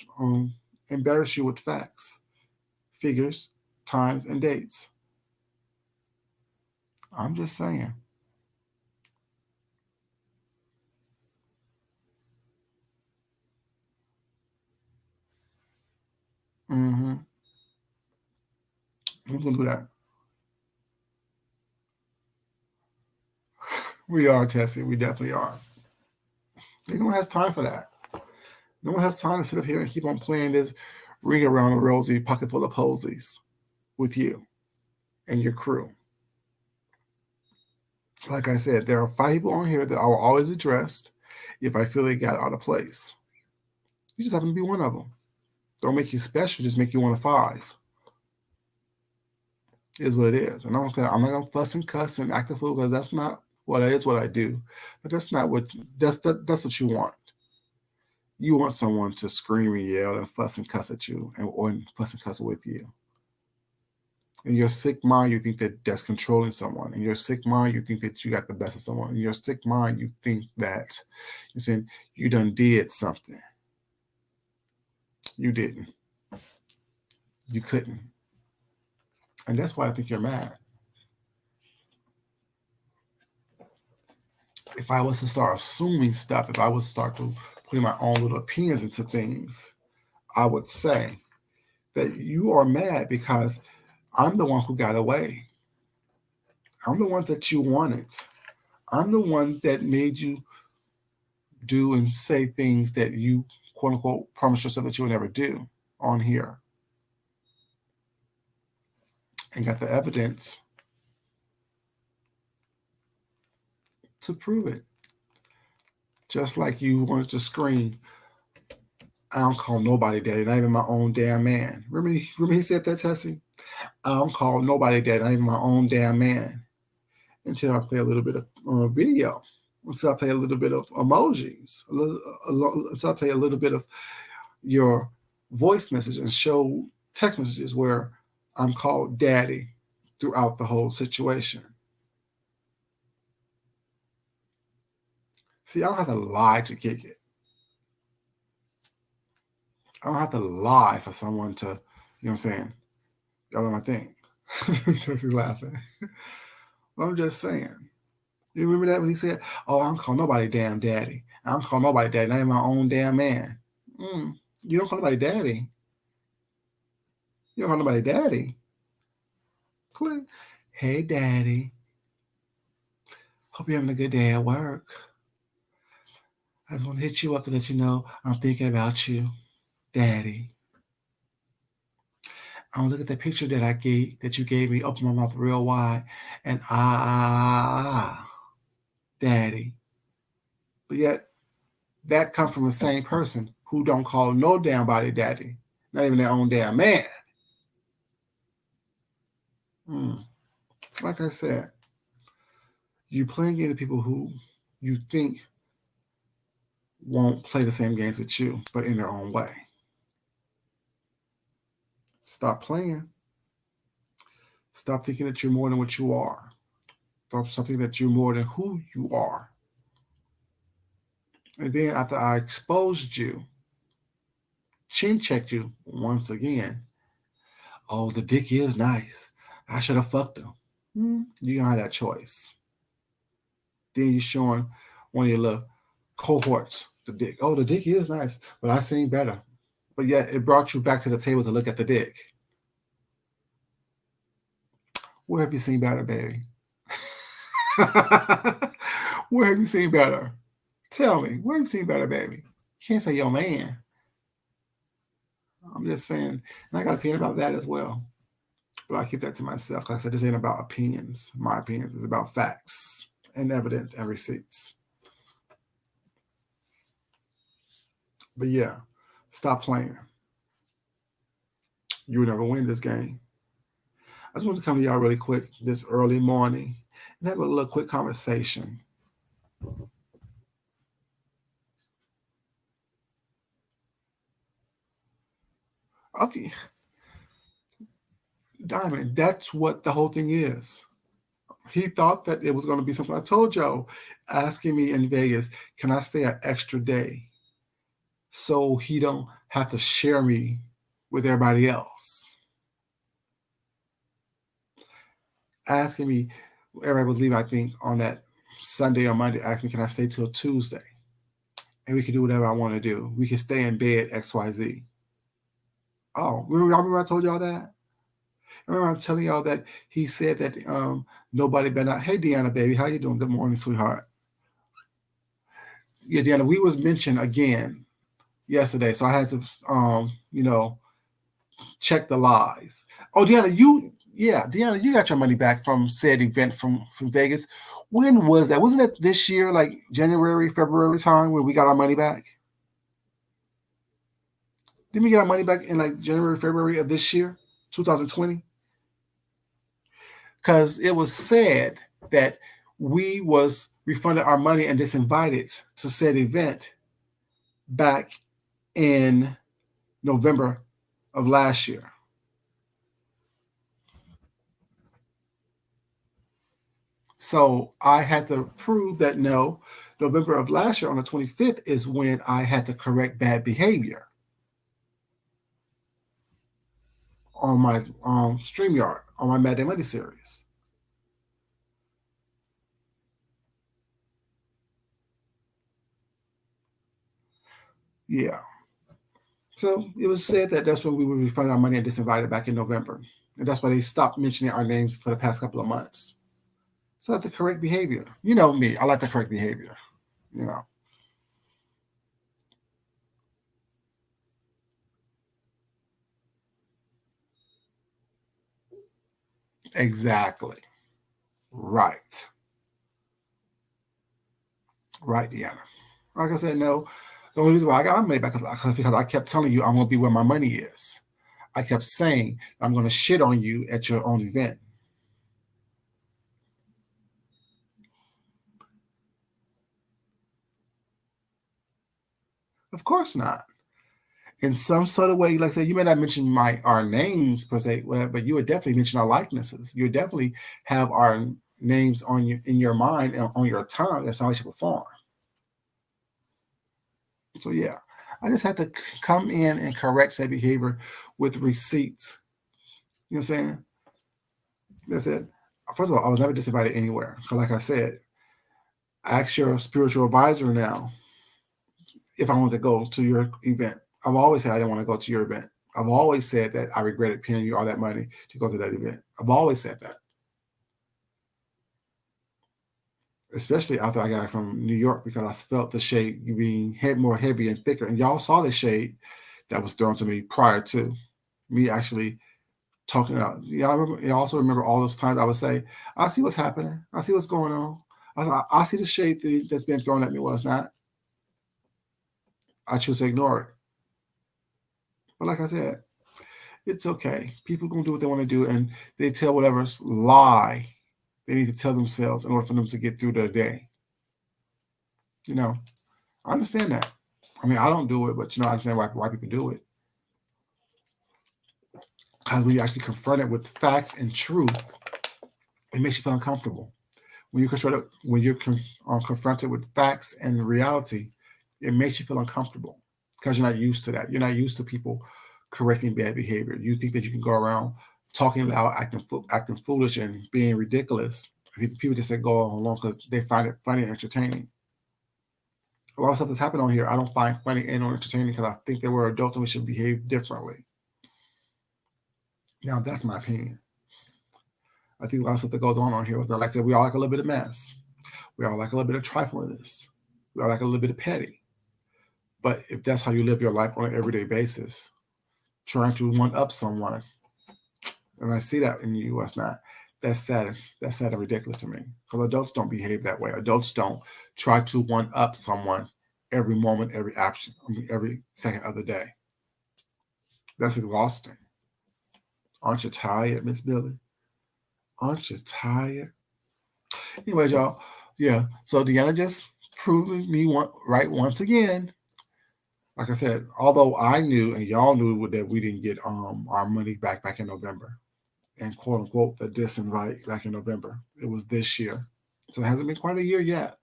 embarrass you with facts, figures, times, and dates. I'm just saying. Mm-hmm. Who's going to do that? We are, Tessie. We definitely are. No one has time for that. No one has time to sit up here and keep on playing this ring around the rosy pocket full of posies with you and your crew. Like I said, there are 5 people on here that I will always address if I feel they got out of place. You just happen to be one of them. Don't make you special, just make you one of 5. It is what it is. And I'm not gonna fuss and cuss and act a fool because that's not what it is what I do. But that's not what that's what you want. You want someone to scream and yell and fuss and cuss at you or fuss and cuss with you. In your sick mind, you think that that's controlling someone. In your sick mind, you think that you got the best of someone. In your sick mind, you think that you're saying you done did something. You didn't. You couldn't. And that's why I think you're mad. If I was to start assuming stuff, if I was to start to putting my own little opinions into things, I would say that you are mad because I'm the one who got away. I'm the one that you wanted. I'm the one that made you do and say things that you quote unquote promise yourself that you would never do on here and got the evidence to prove it. Just like you wanted to scream, I don't call nobody daddy, not even my own damn man. Remember he said that, Tessie? I don't call nobody daddy, not even my own damn man. Until I play a little bit of video, until I play a little bit of emojis, until I play a little bit of your voice message and show text messages where I'm called daddy throughout the whole situation. See, I don't have to lie to kick it. I don't have to lie for someone to, you know what I'm saying? Y'all know my thing. Jesse's laughing. I'm just saying. You remember that when he said, "Oh, I don't call nobody damn daddy. I don't call nobody daddy. Not even my own damn man." Mm, you don't call nobody daddy. You don't call nobody daddy. Click. Hey, daddy. Hope you're having a good day at work. I just want to hit you up to let you know I'm thinking about you, daddy. I want to look at the picture that you gave me. Open my mouth real wide and daddy. But yet that comes from the same person who don't call no damn body daddy, not even their own damn man. Mm. Like I said, you playing games with people who you think won't play the same games with you, but in their own way. Stop playing. Stop thinking that you're more than what you are. Stop thinking that you're more than who you are. And then after I exposed you, chin checked you once again. Oh, the dick is nice. I should have fucked him. You don't have that choice. Then you're showing one of your little cohorts the dick. Oh, the dick is nice, but I seen better. But yet it brought you back to the table to look at the dick. Where have you seen better, baby? Where have you seen better? Tell me, where have you seen better, baby? You can't say your man. I'm just saying, and I got an opinion about that as well. But I keep that to myself. Like I said, this ain't about opinions. My opinions is about facts and evidence and receipts. But yeah, stop playing. You will never win this game. I just want to come to y'all really quick this early morning and have a little quick conversation. Okay, Diamond, that's what the whole thing is. He thought that it was going to be something. I told y'all, asking me in Vegas, can I stay an extra day so he don't have to share me with everybody else? Asking me, everybody was leaving, I think, on that Sunday or Monday, asked me, can I stay till Tuesday? And we can do whatever I want to do. We can stay in bed, XYZ. Oh, remember I told y'all that? Remember I'm telling y'all that he said that nobody better not. Hey, Deanna, baby, how you doing? Good morning, sweetheart. Yeah, Deanna, we was mentioned again yesterday, so I had to, check the lies. Oh, Deanna, Deanna, you got your money back from said event from Vegas. When was that? Wasn't it this year, like January, February time, when we got our money back? Didn't we get our money back in like January, February of this year, 2020? Because it was said that we was refunded our money and disinvited to said event back in November of last year. So I had to prove that no, November of last year on the 25th is when I had the correct bad behavior on my StreamYard, on my Mad Day Monday series. Yeah. So it was said that that's when we would refund our money and disinvited back in November. And that's why they stopped mentioning our names for the past couple of months. So that's the correct behavior. You know me, I like the correct behavior. You know. Exactly. Right. Right, Deanna. Like I said, no. The only reason why I got my money back is because I kept telling you I'm going to be where my money is. I kept saying I'm going to shit on you at your own event. Of course not. In some sort of way, like I said, you may not mention our names per se, whatever, but you would definitely mention our likenesses. You would definitely have our names on you in your mind and on your tongue. That's how you perform. So yeah, I just had to come in and correct that behavior with receipts. You know what I'm saying? That's it. First of all, I was never disinvited anywhere. Like I said, ask your spiritual advisor now if I want to go to your event. I've always said I didn't want to go to your event. I've always said that I regretted paying you all that money to go to that event. I've always said that. Especially after I got it from New York because I felt the shade being more heavy and thicker. And y'all saw the shade that was thrown to me prior to me actually talking about. Yeah, I remember. You also remember all those times I would say, "I see what's happening. I see what's going on. I see the shade that's been thrown at me. Was not. I choose to ignore it. But like I said, it's okay. People gonna do what they want to do, and they tell whatever lie they need to tell themselves in order for them to get through their day. You know, I understand that. I mean, I don't do it, but I understand why people do it. Because when you actually confront it with facts and truth, it makes you feel uncomfortable. When you're confronted with facts and reality, it makes you feel uncomfortable because you're not used to that. You're not used to people correcting bad behavior. You think that you can go around talking loud, acting foolish, and being ridiculous. People just say go along because they find it funny and entertaining. A lot of stuff that's happened on here, I don't find funny and or entertaining because I think that we're adults and we should behave differently. Now, that's my opinion. I think a lot of stuff that goes on here was, like I said, we all like a little bit of mess. We all like a little bit of triflingness. We all like a little bit of petty. But if that's how you live your life on an everyday basis, trying to one up someone, and I see that in the U.S. now, that's sad. That's sad and ridiculous to me. Because adults don't behave that way. Adults don't try to one up someone every moment, every action, every second of the day. That's exhausting. Aren't you tired, Miss Billy? Aren't you tired? Anyways, y'all, yeah. So Deanna just proving me right once again. Like I said, although I knew and y'all knew that we didn't get our money back in November, and quote unquote the disinvite back in November. It was this year, so it hasn't been quite a year yet.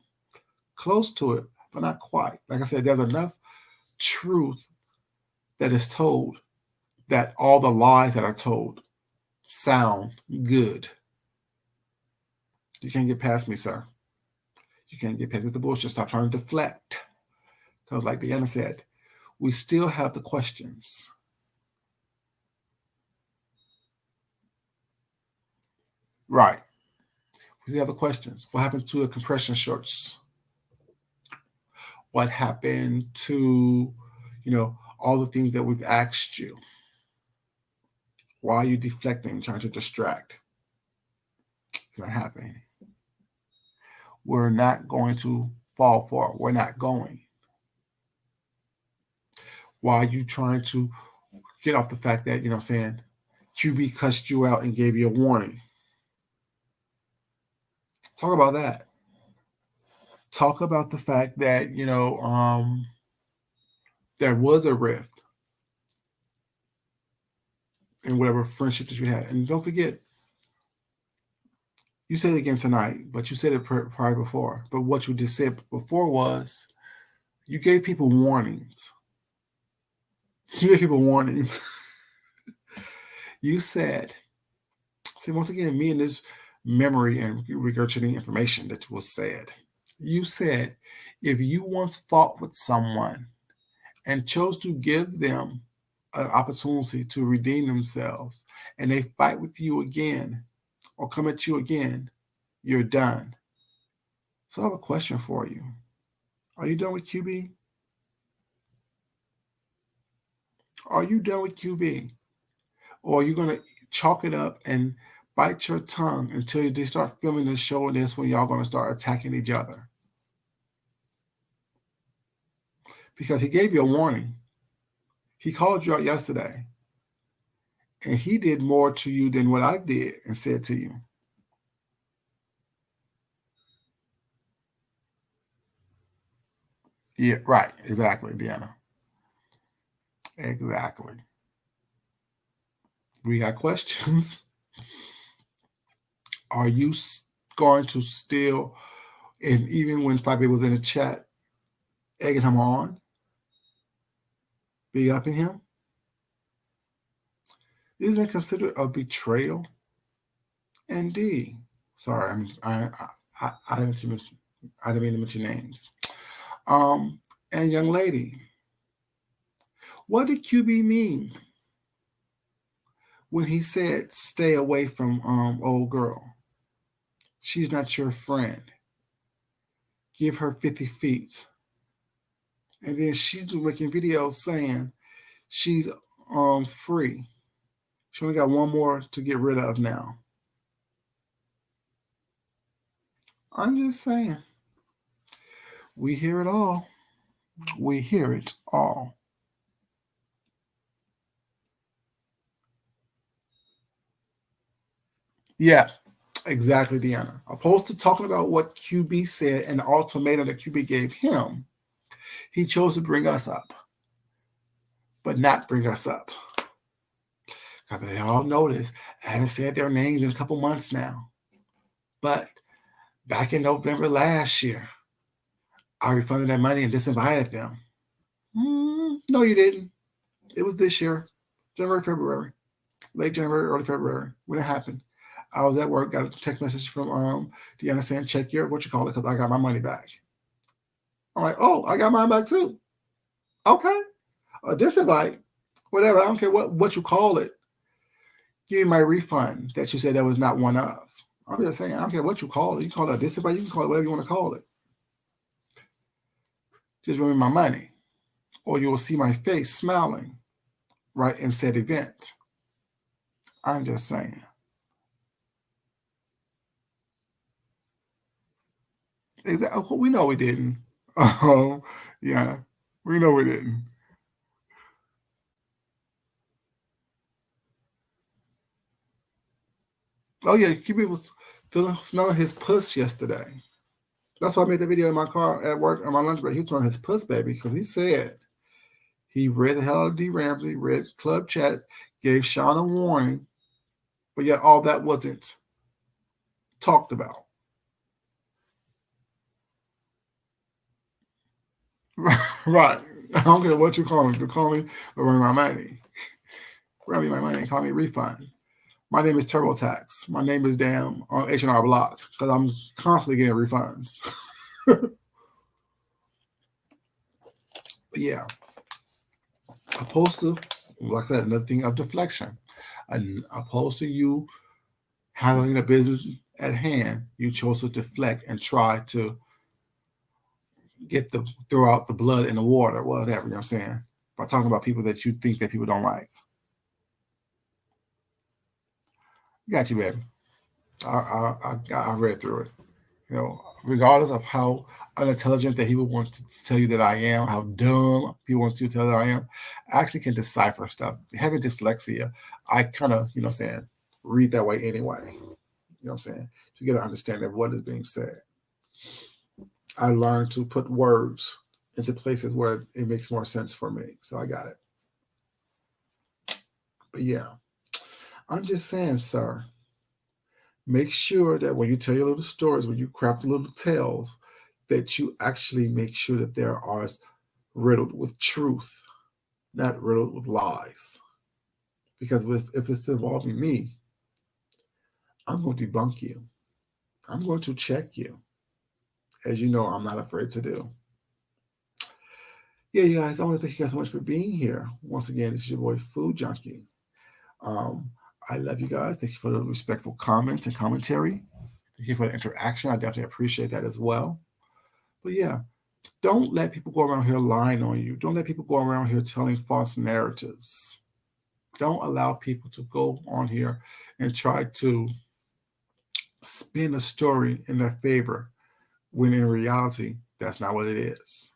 Close to it, but not quite. Like I said, there's enough truth that is told that all the lies that are told sound good. You can't get past me, sir. You can't get past me with the bullshit. Stop trying to deflect. Because, like Deanna said, we still have the questions. Right. We have the questions. What happened to the compression shorts? What happened to, all the things that we've asked you? Why are you deflecting, trying to distract? It's not happening. We're not going to fall for it. We're not going. Why are you trying to get off the fact that, saying QB cussed you out and gave you a warning? Talk about that. Talk about the fact that, there was a rift in whatever friendship that you had. And don't forget, you said it again tonight, but you said it prior before. But what you just said before was you gave people warnings. You gave people warnings. You said, see, once again, me and this memory and regurgitating information that was said. You said, if you once fought with someone and chose to give them an opportunity to redeem themselves and they fight with you again or come at you again, you're done. So I have a question for you. Are you done with QB? Are you done with QB? Or are you going to chalk it up and bite your tongue until they start filming the show, and that's when y'all going to start attacking each other? because he gave you a warning. He called you out yesterday, and he did more to you than what I did and said to you. Yeah, right. Exactly, Deanna. Exactly. We got questions. Are you going to still, and even when Fabi was in the chat, egging him on, be upping him? Isn't it considered a betrayal? Indeed. Sorry, I didn't mean to mention names. Um, and young lady, what did QB mean when he said stay away from old girl? She's not your friend. Give her 50 feet. And then she's making videos saying she's free. She only got one more to get rid of now. I'm just saying. We hear it all. We hear it all. Yeah, exactly, Deanna. Opposed to talking about what QB said and the ultimatum that QB gave him, he chose to bring us up, but not bring us up. Because they all notice I haven't said their names in a couple months now. But back in November last year, I refunded that money and disinvited them. No, you didn't. It was this year, January, February, late January, early February, when it happened. I was at work, got a text message from Deanna saying, check your, what you call it, because I got my money back. I'm like, oh, I got mine back too. Okay. A disinvite, whatever. I don't care what you call it. Give me my refund that you said that was not one of. I'm just saying, I don't care what you call it. You call it a disinvite, you can call it whatever you want to call it. Just remember my money. Or you will see my face smiling right in said event. I'm just saying. Exactly. We know we didn't. Oh, yeah. We know we didn't. Oh yeah, QB was smelling his puss yesterday. That's why I made the video in my car at work on my lunch break. He was smelling his puss, baby, because he said he read the hell out of D. Ramsey, read club chat, gave Sean a warning, but yet all that wasn't talked about. Right. I don't care what you call me. You call me, but bring my money. Bring me my money. Call me refund. My name is TurboTax. My name is damn on H&R Block because I'm constantly getting refunds. But yeah, opposed to, like I said, another thing of deflection. And opposed to you handling the business at hand, you chose to deflect and try to throw out the blood in the water, whatever, you know what I'm saying? By talking about people that you think that people don't like. Got you, baby. I read through it. You know, regardless of how unintelligent that he would want to tell you that I am, how dumb people want to tell that I am, I actually can decipher stuff. Having dyslexia, I kind of, you know what I'm saying, read that way anyway. You know what I'm saying? To get an understanding of what is being said. I learned to put words into places where it makes more sense for me. So I got it. But yeah, I'm just saying, sir, make sure that when you tell your little stories, when you craft little tales, that you actually make sure that there are riddled with truth, not riddled with lies. Because if it's involving me, I'm going to debunk you. I'm going to check you. As you know, I'm not afraid to do. Yeah, you guys, I want to thank you guys so much for being here. Once again, this is your boy Food Junkie. Um, I love you guys. Thank you for the respectful comments and commentary. Thank you for the interaction. I definitely appreciate that as well. But yeah, don't let people go around here lying on you. Don't let people go around here telling false narratives. Don't allow people to go on here and try to spin a story in their favor when in reality, that's not what it is.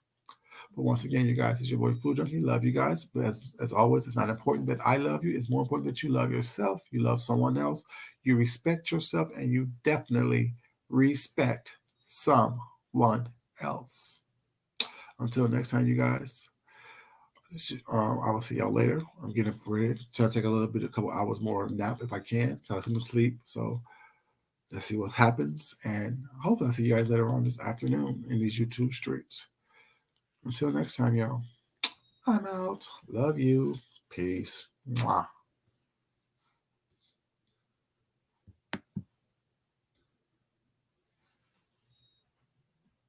But once again, you guys, it's your boy Food Junkie. Love you guys. But as always, it's not important that I love you. It's more important that you love yourself. You love someone else. You respect yourself, and you definitely respect someone else. Until next time, you guys. I will see y'all later. I'm getting ready to take a couple hours more nap if I can. I couldn't sleep, so let's see what happens. And hopefully, I'll see you guys later on this afternoon in these YouTube streets. Until next time, y'all. I'm out. Love you. Peace. Mwah.